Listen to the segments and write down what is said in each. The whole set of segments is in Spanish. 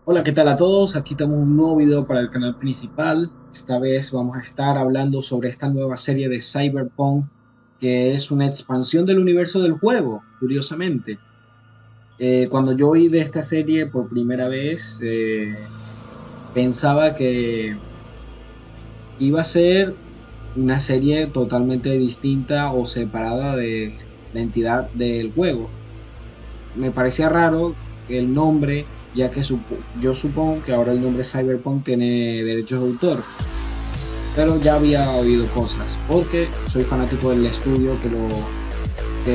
Hola, ¿qué tal a todos? Aquí tenemos un nuevo video para el canal principal. Esta vez vamos a estar hablando sobre esta nueva serie de Cyberpunk, que es una expansión del universo del juego, curiosamente. Cuando yo oí de esta serie por primera vez, pensaba que iba a ser una serie totalmente distinta o separada de la entidad del juego. Me parecía raro el nombre, ya que yo supongo que ahora el nombre Cyberpunk tiene derechos de autor, pero ya había oído cosas, porque soy fanático del estudio que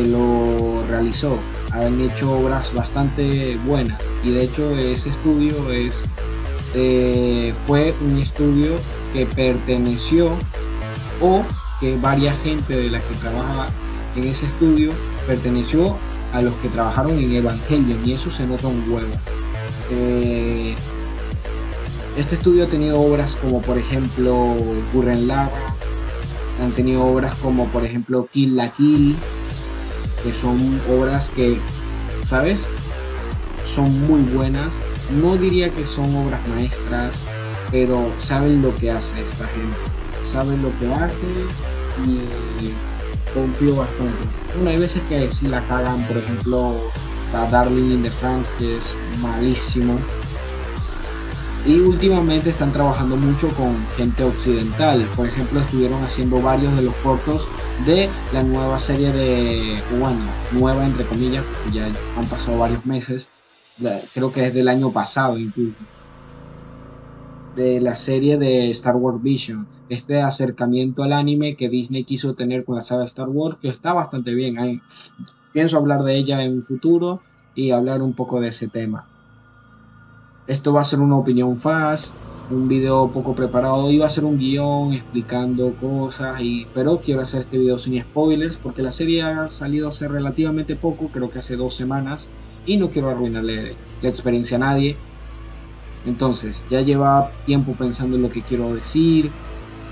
lo realizó. Han hecho obras bastante buenas y de hecho ese estudio fue un estudio que perteneció o que varias gente de la que trabaja en ese estudio perteneció a los que trabajaron en Evangelion, y eso se nota un huevo. Eh, este estudio ha tenido obras como por ejemplo Gurren Lagann, han tenido obras como por ejemplo Kill la Kill, que son obras que, ¿sabes? Son muy buenas. No diría que son obras maestras, pero saben lo que hace esta gente. Saben lo que hace y confío bastante. Bueno, hay veces que sí la cagan, por ejemplo, la Darling in the France, que es malísimo. Y últimamente están trabajando mucho con gente occidental. Por ejemplo, estuvieron haciendo varios de los cortos de la nueva serie bueno, nueva entre comillas, porque ya han pasado varios meses. Creo que es del año pasado incluso, de la serie de Star Wars Vision, este acercamiento al anime que Disney quiso tener con la saga Star Wars, que está bastante bien. Pienso hablar de ella en un futuro y hablar un poco de ese tema. Esto va a ser una opinión fast, un video poco preparado, iba a ser un guión explicando cosas, pero quiero hacer este video sin spoilers porque la serie ha salido hace relativamente poco, creo que hace 2 semanas, y no quiero arruinarle la experiencia a nadie. Entonces, ya lleva tiempo pensando en lo que quiero decir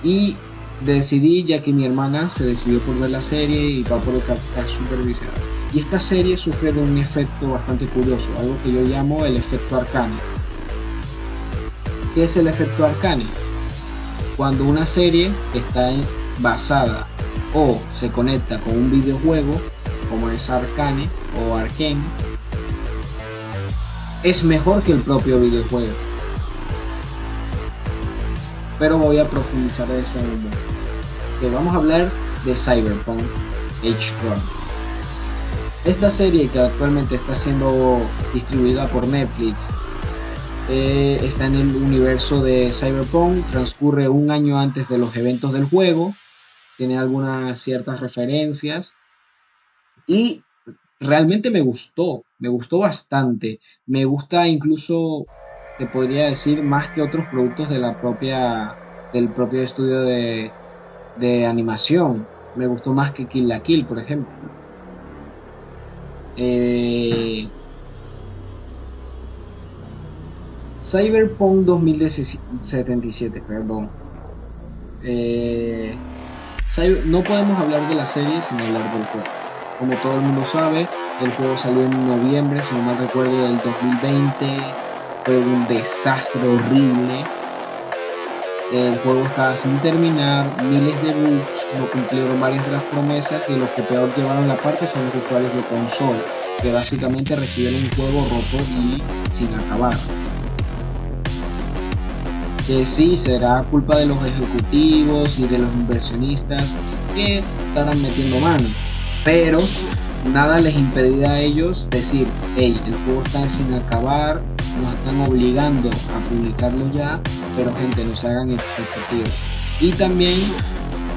y decidí, ya que mi hermana se decidió por ver la serie y va por el que está supervisada. Y esta serie sufre de un efecto bastante curioso, algo que yo llamo el efecto Arcane. ¿Qué es el efecto Arcane? Cuando una serie está basada o se conecta con un videojuego, como es Arcane o Arkane, es mejor que el propio videojuego. Pero voy a profundizar de eso en un momento. Que vamos a hablar de Cyberpunk Edge Run. Esta serie, que actualmente está siendo distribuida por Netflix, está en el universo de Cyberpunk, transcurre un año antes de los eventos del juego, tiene algunas ciertas referencias y realmente me gustó bastante. Me gusta incluso, te podría decir, más que otros productos de del propio estudio de animación. Me gustó más que Kill la Kill, por ejemplo. Eh, Cyberpunk 2077, perdón. Eh, no podemos hablar de la serie sin hablar del juego. Como todo el mundo sabe, el juego salió en noviembre, si no mal recuerdo, del 2020. Fue un desastre horrible. El juego estaba sin terminar, miles de bugs, no cumplieron varias de las promesas y los que peor llevaron la parte son los usuarios de consola, que básicamente recibieron un juego roto y sin acabar. Que sí, será culpa de los ejecutivos y de los inversionistas que estarán metiendo mano, pero nada les impedirá a ellos decir: hey, el juego está sin acabar, nos están obligando a publicarlo ya, pero gente, no se hagan expectativas. Y también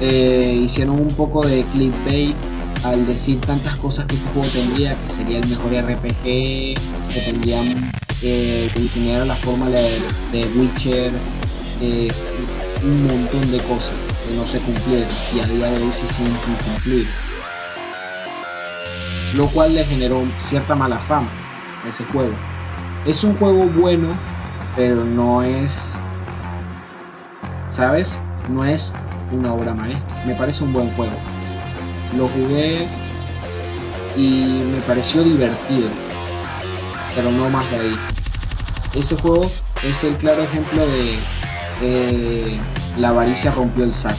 hicieron un poco de clickbait al decir tantas cosas que este juego tendría, que sería el mejor RPG, que tendrían que diseñar la forma de Witcher, eh, un montón de cosas que no se cumplieron y a día de hoy se siguen sin cumplir, lo cual le generó cierta mala fama a ese juego. Es un juego bueno, pero no es, ¿sabes? No es una obra maestra. Me parece un buen juego. Lo jugué y me pareció divertido, pero no más de ahí. Ese juego es el claro ejemplo de la avaricia rompió el saco.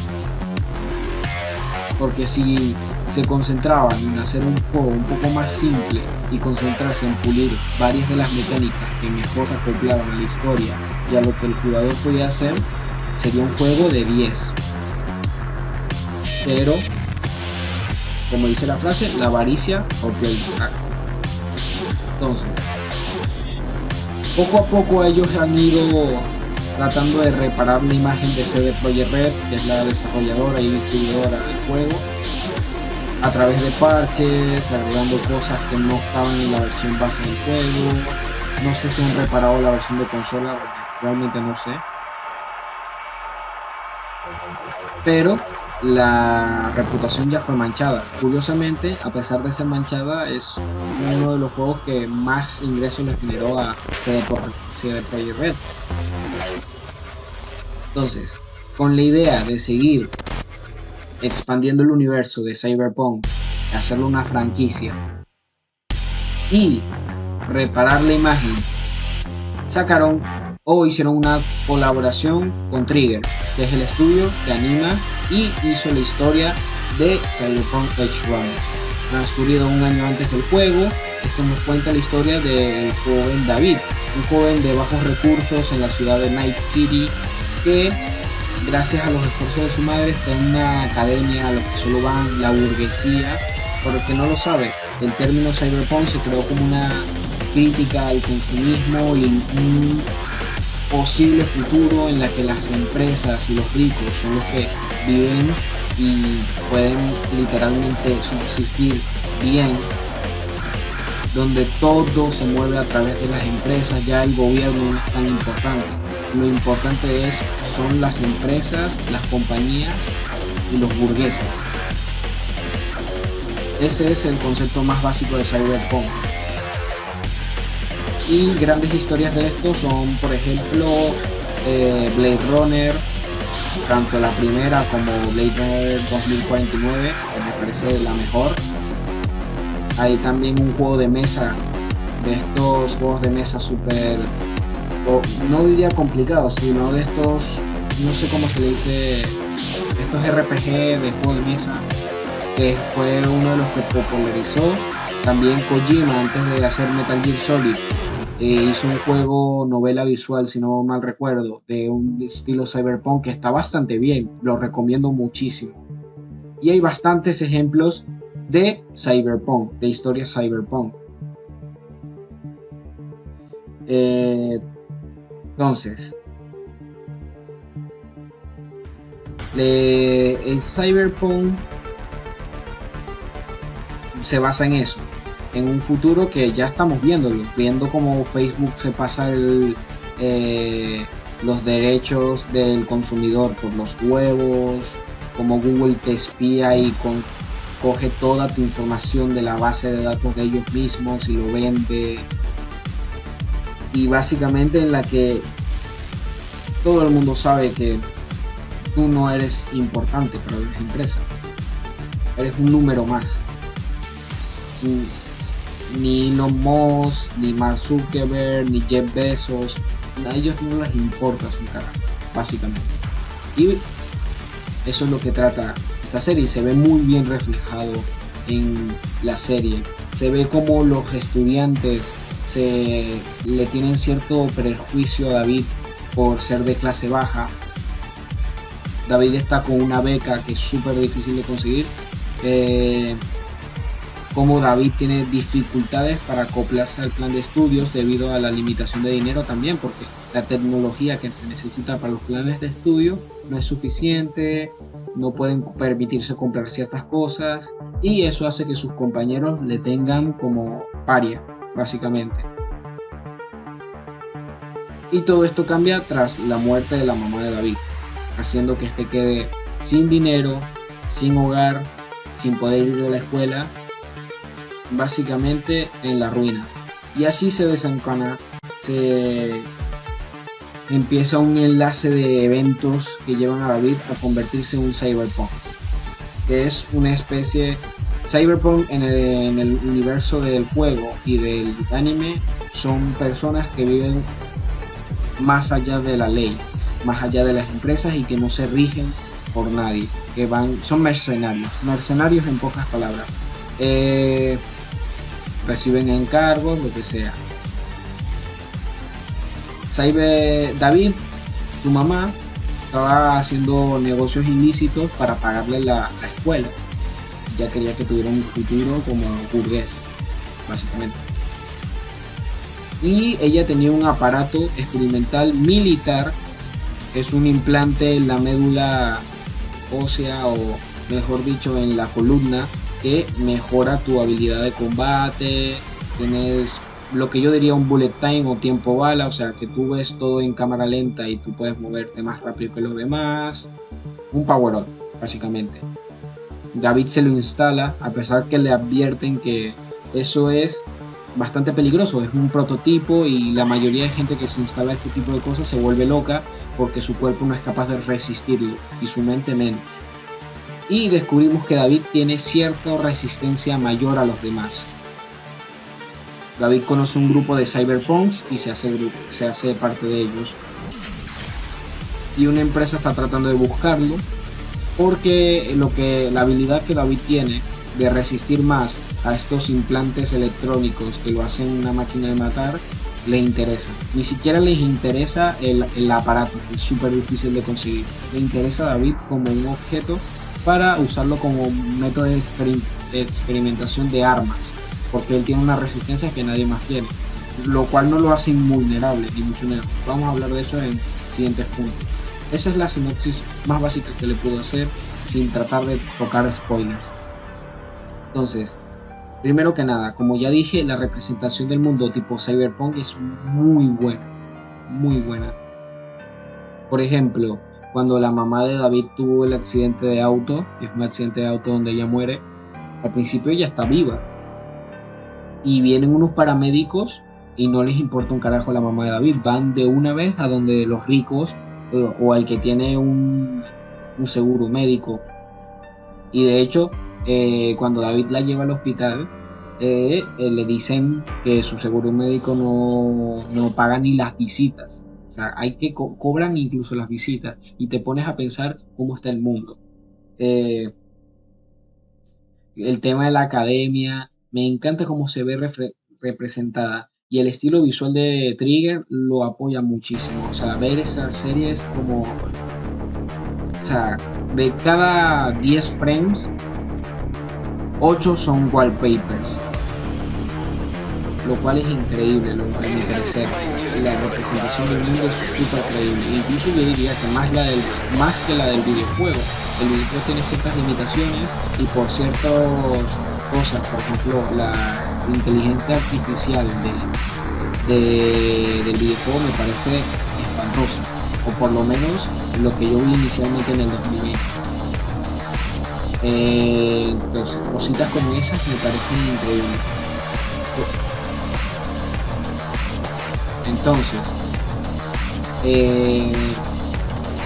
Porque si se concentraban en hacer un juego un poco más simple y concentrarse en pulir varias de las mecánicas que mejor se acoplaban a la historia y a lo que el jugador podía hacer, sería un juego de 10. Pero, como dice la frase, la avaricia rompió el saco. Entonces, poco a poco ellos han ido tratando de reparar la imagen de CD Projekt Red, que es la desarrolladora y distribuidora del juego, a través de parches, arreglando cosas que no estaban en la versión base del juego. No sé si han reparado la versión de consola, realmente no sé. Pero la reputación ya fue manchada. Curiosamente, a pesar de ser manchada, es uno de los juegos que más ingresos le generó a CD Projekt Red. Entonces, con la idea de seguir expandiendo el universo de Cyberpunk, hacerlo una franquicia y reparar la imagen, sacaron o hicieron una colaboración con Trigger, que es el estudio que anima y hizo la historia de Cyberpunk Edge Runner. Transcurrido un año antes del juego, esto nos cuenta la historia del joven David, un joven de bajos recursos en la ciudad de Night City, que gracias a los esfuerzos de su madre está en una academia a la que solo van la burguesía. Por el que no lo sabe, el término cyberpunk se creó como una crítica al consumismo y un posible futuro en la que las empresas y los ricos son los que viven y pueden literalmente subsistir bien, donde todo se mueve a través de las empresas. Ya el gobierno no es tan importante, lo importante son las empresas, las compañías y los burgueses. Ese es el concepto más básico de Cyberpunk. Y grandes historias de esto son, por ejemplo, Blade Runner, tanto la primera como Blade Runner 2049, que me parece la mejor. Hay también un juego de mesa, de estos juegos de mesa súper, no diría complicados, sino de estos, no sé cómo se le dice, estos RPG de juego de mesa, que fue uno de los que popularizó. También Kojima, antes de hacer Metal Gear Solid, hizo un juego novela visual, si no mal recuerdo, de un estilo cyberpunk que está bastante bien, lo recomiendo muchísimo. Y hay bastantes ejemplos de cyberpunk, de historias cyberpunk. Entonces, el cyberpunk se basa en eso, en un futuro que ya estamos viendo como Facebook se pasa los derechos del consumidor por los huevos, como Google te espía y coge toda tu información de la base de datos de ellos mismos y lo vende, y básicamente en la que todo el mundo sabe que tú no eres importante para las empresas, eres un número más. Ni Elon Musk, ni Mark Zuckerberg, ni Jeff Bezos, a ellos no les importa su cara, básicamente. Y eso es lo que trata esta serie, y se ve muy bien reflejado en la serie. Se ve como los estudiantes le tienen cierto prejuicio a David por ser de clase baja. David está con una beca que es súper difícil de conseguir. Como David tiene dificultades para acoplarse al plan de estudios debido a la limitación de dinero también, porque la tecnología que se necesita para los planes de estudio no es suficiente, no pueden permitirse comprar ciertas cosas, y eso hace que sus compañeros le tengan como paria, básicamente. Y todo esto cambia tras la muerte de la mamá de David, haciendo que este quede sin dinero, sin hogar, sin poder ir a la escuela, básicamente en la ruina. Y así se desencana, se empieza un enlace de eventos que llevan a David a convertirse en un cyberpunk, que es una especie cyberpunk en el universo del juego y del anime. Son personas que viven más allá de la ley, más allá de las empresas y que no se rigen por nadie, que son mercenarios en pocas palabras. Reciben encargos, lo que sea. David, tu mamá, estaba haciendo negocios ilícitos para pagarle la escuela. Ya quería que tuviera un futuro como burgués, básicamente. Y ella tenía un aparato experimental militar, es un implante en la médula ósea, o mejor dicho en la columna, que mejora tu habilidad de combate. Tienes lo que yo diría un bullet time o tiempo bala, o sea que tú ves todo en cámara lenta y tú puedes moverte más rápido que los demás. Un power up, básicamente. David se lo instala, a pesar que le advierten que eso es bastante peligroso, es un prototipo y la mayoría de gente que se instala este tipo de cosas se vuelve loca porque su cuerpo no es capaz de resistirlo y su mente menos. Y descubrimos que David tiene cierta resistencia mayor a los demás. David conoce un grupo de cyberpunks y se hace parte de ellos. Y una empresa está tratando de buscarlo porque la habilidad que David tiene de resistir más a estos implantes electrónicos que lo hacen una máquina de matar, le interesa. Ni siquiera les interesa el aparato, que es súper difícil de conseguir. Le interesa a David como un objeto para usarlo como método de experimentación de armas, porque él tiene una resistencia que nadie más tiene, lo cual no lo hace invulnerable, ni mucho menos. Vamos a hablar de eso en siguientes puntos. Esa es la sinopsis más básica que le puedo hacer sin tratar de tocar spoilers. Entonces, primero que nada, como ya dije, la representación del mundo tipo cyberpunk es muy buena, muy buena. Por ejemplo, cuando la mamá de David tuvo el accidente de auto, es un accidente de auto donde ella muere, al principio ella está viva y vienen unos paramédicos y no les importa un carajo a la mamá de David, van de una vez a donde los ricos o al que tiene un seguro médico. Y de hecho, cuando David la lleva al hospital, le dicen que su seguro médico no paga ni las visitas. O sea, hay que cobran incluso las visitas. Y te pones a pensar cómo está el mundo. El tema de la academia, me encanta cómo se ve representada. Y el estilo visual de Trigger lo apoya muchísimo. O sea, ver esas series como... O sea, de cada 10 frames, 8 son wallpapers, lo cual es increíble, a mi parecer. La representación del mundo es súper creíble, incluso yo diría que más que la del videojuego. El videojuego tiene ciertas limitaciones y por ciertas cosas, por ejemplo la inteligencia artificial del videojuego me parece espantosa, o por lo menos lo que yo vi inicialmente en el 2020. Entonces, cositas como esas me parecen increíbles. Entonces,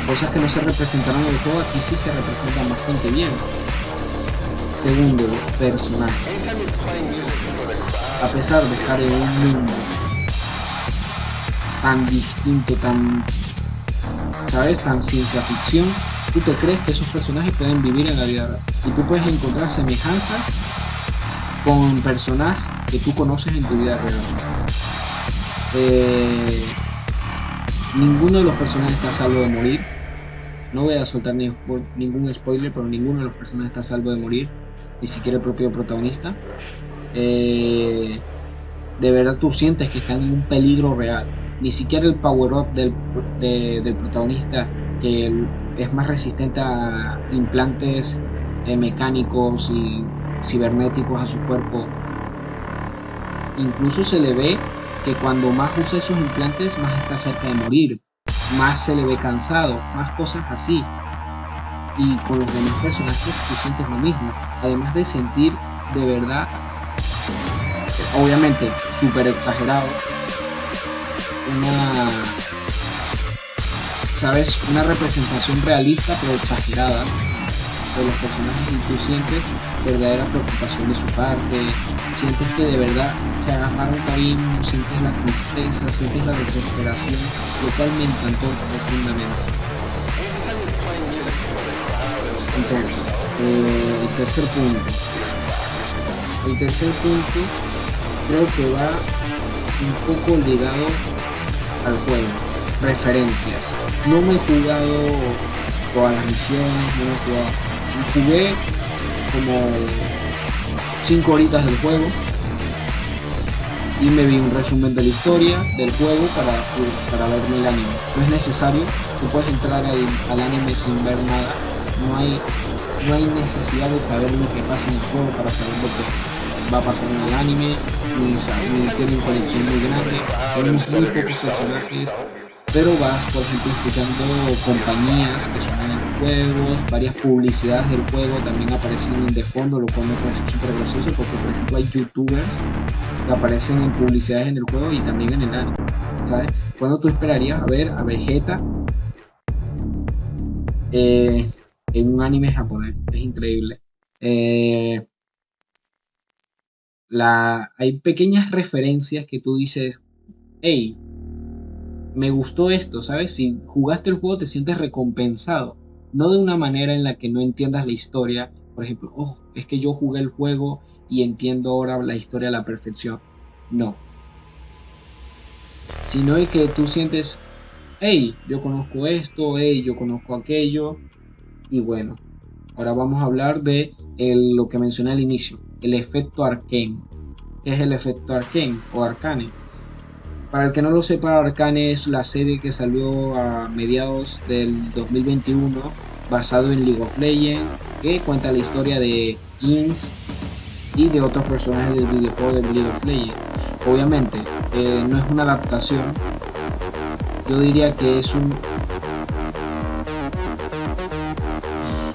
cosas que no se representaron en el juego, aquí sí se representan bastante bien. Segundo, los personajes. A pesar de estar en un mundo tan distinto, ¿sabes? Tan ciencia ficción, tú te crees que esos personajes pueden vivir en la vida real. Y tú puedes encontrar semejanzas con personas que tú conoces en tu vida real. Ninguno de los personajes está a salvo de morir. No voy a soltar ningún spoiler, pero ninguno de los personajes está a salvo de morir, ni siquiera el propio protagonista. De verdad tú sientes que están en un peligro real. Ni siquiera el power up del protagonista, que es más resistente a implantes mecánicos y cibernéticos a su cuerpo. Incluso se le ve que cuando más usa esos implantes, más está cerca de morir, más se le ve cansado, más cosas así. Y con los demás personajes tú sientes lo mismo, además de sentir de verdad, obviamente súper exagerado, una representación realista pero exagerada de los personajes, y tú sientes verdadera preocupación de su parte, sientes que de verdad se agarraron cariño, sientes la tristeza, sientes la desesperación, lo cual me encantó profundamente. Entonces, el tercer punto. El tercer punto creo que va un poco ligado al juego. Referencias. No me he jugado todas las misiones, no me he jugado. Jugué como 5 horitas del juego y me vi un resumen de la historia del juego para verme el anime. No es necesario, tú puedes entrar al anime sin ver nada. No hay necesidad de saber lo que pasa en el juego para saber lo que va a pasar en el anime, ni tienen conexión muy grande. Tenemos muy pocos personajes, pero vas, por ejemplo, escuchando compañías que suenan en juegos, varias publicidades del juego también aparecen de fondo, lo cual me parece súper gracioso porque, por ejemplo, hay youtubers que aparecen en publicidades en el juego y también en el anime, ¿sabes? ¿Cuándo tú esperarías a ver a Vegeta en un anime japonés? Es increíble. Hay pequeñas referencias que tú dices, hey, me gustó esto, ¿sabes? Si jugaste el juego te sientes recompensado, no de una manera en la que no entiendas la historia, por ejemplo, oh, es que yo jugué el juego y entiendo ahora la historia a la perfección, no, sino de que tú sientes, hey, yo conozco esto, hey, yo conozco aquello, y bueno, ahora vamos a hablar de lo que mencioné al inicio, el efecto Arcane. ¿Qué es el efecto Arcane o Arcane? Para el que no lo sepa, Arcane es la serie que salió a mediados del 2021 basado en League of Legends, que cuenta la historia de Jinx y de otros personajes del videojuego de League of Legends. Obviamente, no es una adaptación, yo diría que es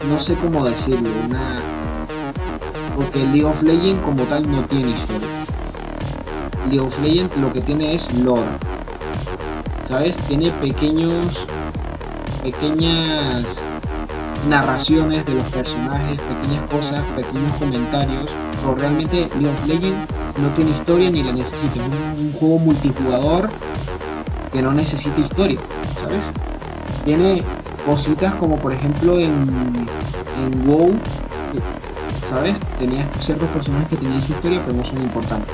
no sé cómo decirlo, porque League of Legends como tal no tiene historia. League of Legends lo que tiene es lore, ¿sabes? Tiene pequeñas narraciones de los personajes, pequeñas cosas, pequeños comentarios, pero realmente League of Legends no tiene historia ni la necesita. Es un juego multijugador que no necesita historia, ¿sabes? Tiene cositas como por ejemplo en WoW, ¿sabes? Tenías ciertos personajes que tenían su historia pero no son importantes.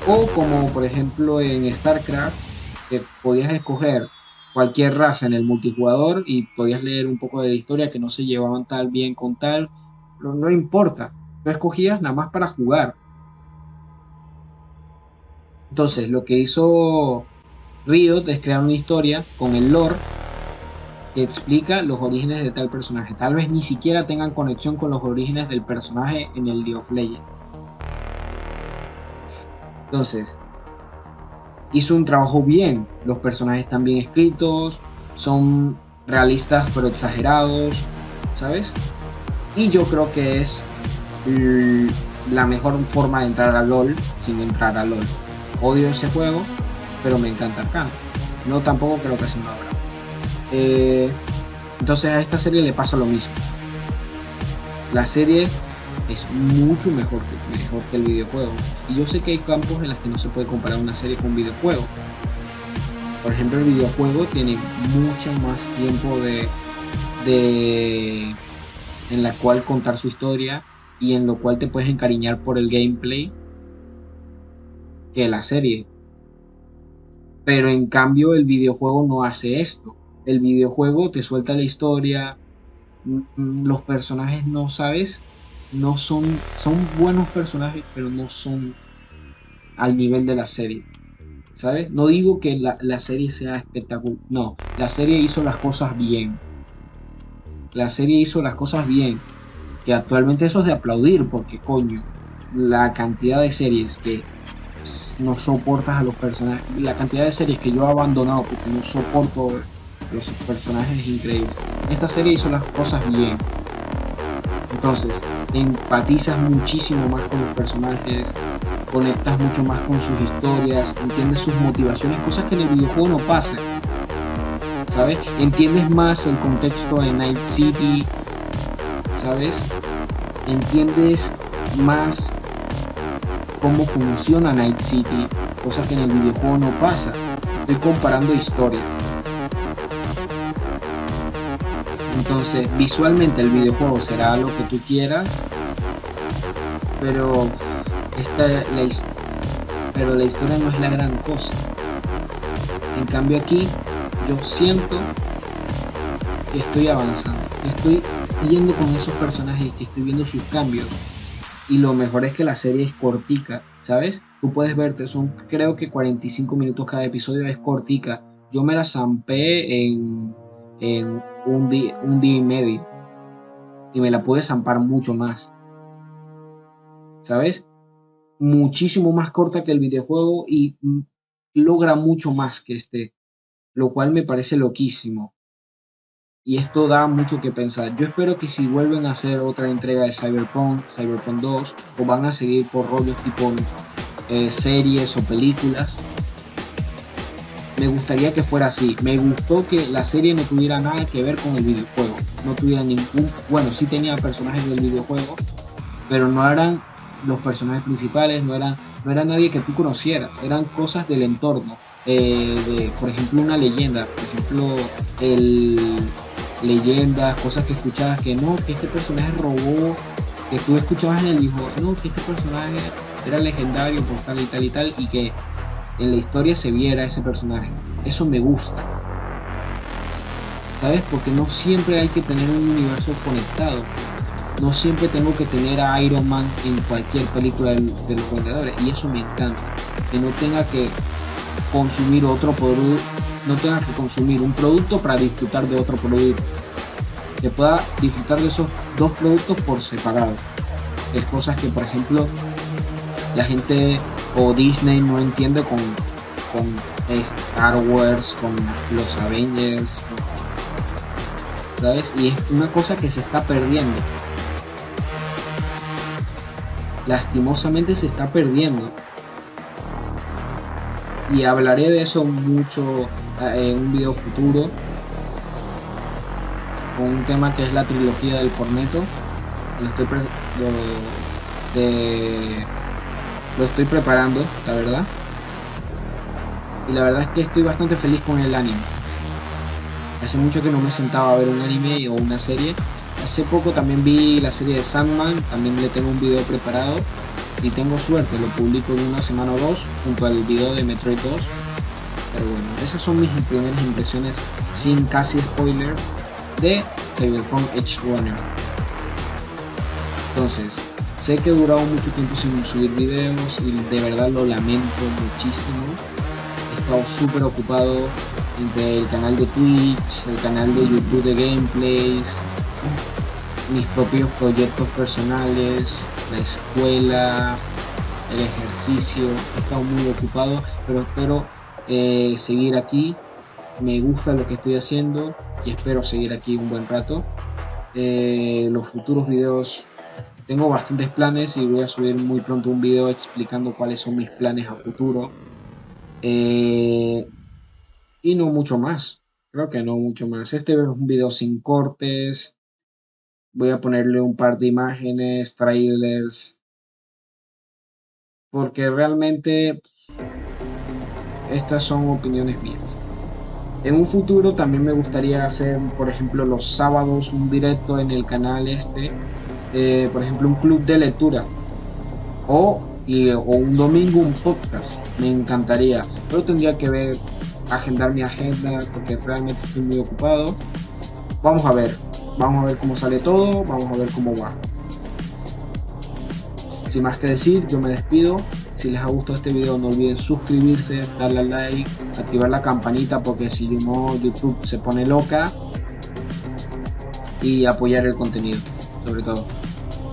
O como por ejemplo en StarCraft, que podías escoger cualquier raza en el multijugador y podías leer un poco de la historia que no se llevaban tal bien con tal. No importa, tú escogías nada más para jugar. Entonces lo que hizo Riot es crear una historia con el lore que explica los orígenes de tal personaje. Tal vez ni siquiera tengan conexión con los orígenes del personaje en el League of Legends. Entonces, hizo un trabajo bien. Los personajes están bien escritos, son realistas pero exagerados, ¿sabes? Y yo creo que es la mejor forma de entrar a LOL sin entrar a LOL. Odio ese juego, pero me encanta Arcane. No, tampoco creo que sea una obra. Entonces a esta serie le pasa lo mismo. La serie es mucho mejor que el videojuego. Y yo sé que hay campos en los que no se puede comparar una serie con un videojuego. Por ejemplo, el videojuego tiene mucho más tiempo en la cual contar su historia y en lo cual te puedes encariñar por el gameplay que la serie. Pero en cambio el videojuego no hace esto. El videojuego te suelta la historia, los personajes no sabes, no son buenos personajes, pero no son al nivel de la serie, ¿sabes? No digo que la serie sea espectacular, no, la serie hizo las cosas bien. La serie hizo las cosas bien, que actualmente eso es de aplaudir, porque coño, la cantidad de series que no soportas a los personajes, la cantidad de series que yo he abandonado porque no soporto los personajes es increíble. Esta serie hizo las cosas bien. Entonces, empatizas muchísimo más con los personajes, conectas mucho más con sus historias, entiendes sus motivaciones, cosas que en el videojuego no pasan, ¿sabes? Entiendes más el contexto de Night City, ¿sabes? Entiendes más cómo funciona Night City, cosa que en el videojuego no pasa. Estoy comparando historia. Entonces, visualmente el videojuego será lo que tú quieras, pero la historia no es la gran cosa. En cambio aquí, yo siento que estoy avanzando, estoy yendo con esos personajes, que estoy viendo sus cambios. Y lo mejor es que la serie es cortica, ¿sabes? Tú puedes verte, son creo que 45 minutos cada episodio, es cortica. Yo me la zampé en un día y medio. Y me la pude zampar mucho más, ¿sabes? Muchísimo más corta que el videojuego y logra mucho más que lo cual me parece loquísimo. Y esto da mucho que pensar. Yo espero que si vuelven a hacer otra entrega de Cyberpunk 2, o van a seguir por rollos tipo series o películas, me gustaría que fuera así. Me gustó que la serie no tuviera nada que ver con el videojuego. No tuviera bueno, sí tenía personajes del videojuego, pero no eran los personajes principales, no era nadie que tú conocieras, eran cosas del entorno. Por ejemplo, una leyenda, por ejemplo, leyendas, cosas que escuchabas que no, que este personaje robó, que tú escuchabas en el hijo, no, que este personaje era legendario por tal y tal y tal, y que en la historia se viera ese personaje. Eso me gusta, ¿sabes? Porque no siempre hay que tener un universo conectado. No siempre tengo que tener a Iron Man en cualquier película de los Vengadores, y eso me encanta. Que no tenga que consumir otro producto, no tenga que consumir un producto para disfrutar de otro producto. Que pueda disfrutar de esos dos productos por separado. Es cosas que, por ejemplo, la gente o Disney no entiende con Star Wars, con los Avengers, ¿sabes? Y es una cosa que se está perdiendo. Lastimosamente se está perdiendo. Y hablaré de eso mucho en un video futuro, con un tema que es la trilogía del Corneto. Lo estoy preparando, la verdad. Y la verdad es que estoy bastante feliz con el anime. Hace mucho que no me sentaba a ver un anime o una serie. Hace poco también vi la serie de Sandman, también le tengo un video preparado. Y tengo suerte, lo publico en una semana o dos, junto al video de Metroid 2. Pero bueno, esas son mis primeras impresiones, sin casi spoiler, de Cyberpunk Edge Runner. Entonces, sé que he durado mucho tiempo sin subir videos y de verdad lo lamento muchísimo. He estado súper ocupado entre el canal de Twitch, el canal de YouTube de gameplays, mis propios proyectos personales, la escuela, el ejercicio. He estado muy ocupado, pero espero seguir aquí. Me gusta lo que estoy haciendo y espero seguir aquí un buen rato. Los futuros videos, tengo bastantes planes y voy a subir muy pronto un video explicando cuáles son mis planes a futuro. Y no mucho más, creo que no mucho más. Este es un video sin cortes. Voy a ponerle un par de imágenes, trailers, porque realmente estas son opiniones mías. En un futuro también me gustaría hacer, por ejemplo, los sábados un directo en el canal por ejemplo, un club de lectura, o un domingo un podcast. Me encantaría, pero tendría que agendar mi agenda porque realmente estoy muy ocupado. Vamos a ver cómo sale todo, vamos a ver cómo va. Sin más que decir, yo me despido. Si les ha gustado este video, no olviden suscribirse, darle al like, activar la campanita porque si no, YouTube se pone loca, y apoyar el contenido, sobre todo.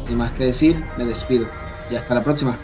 Sin más que decir, me despido y hasta la próxima.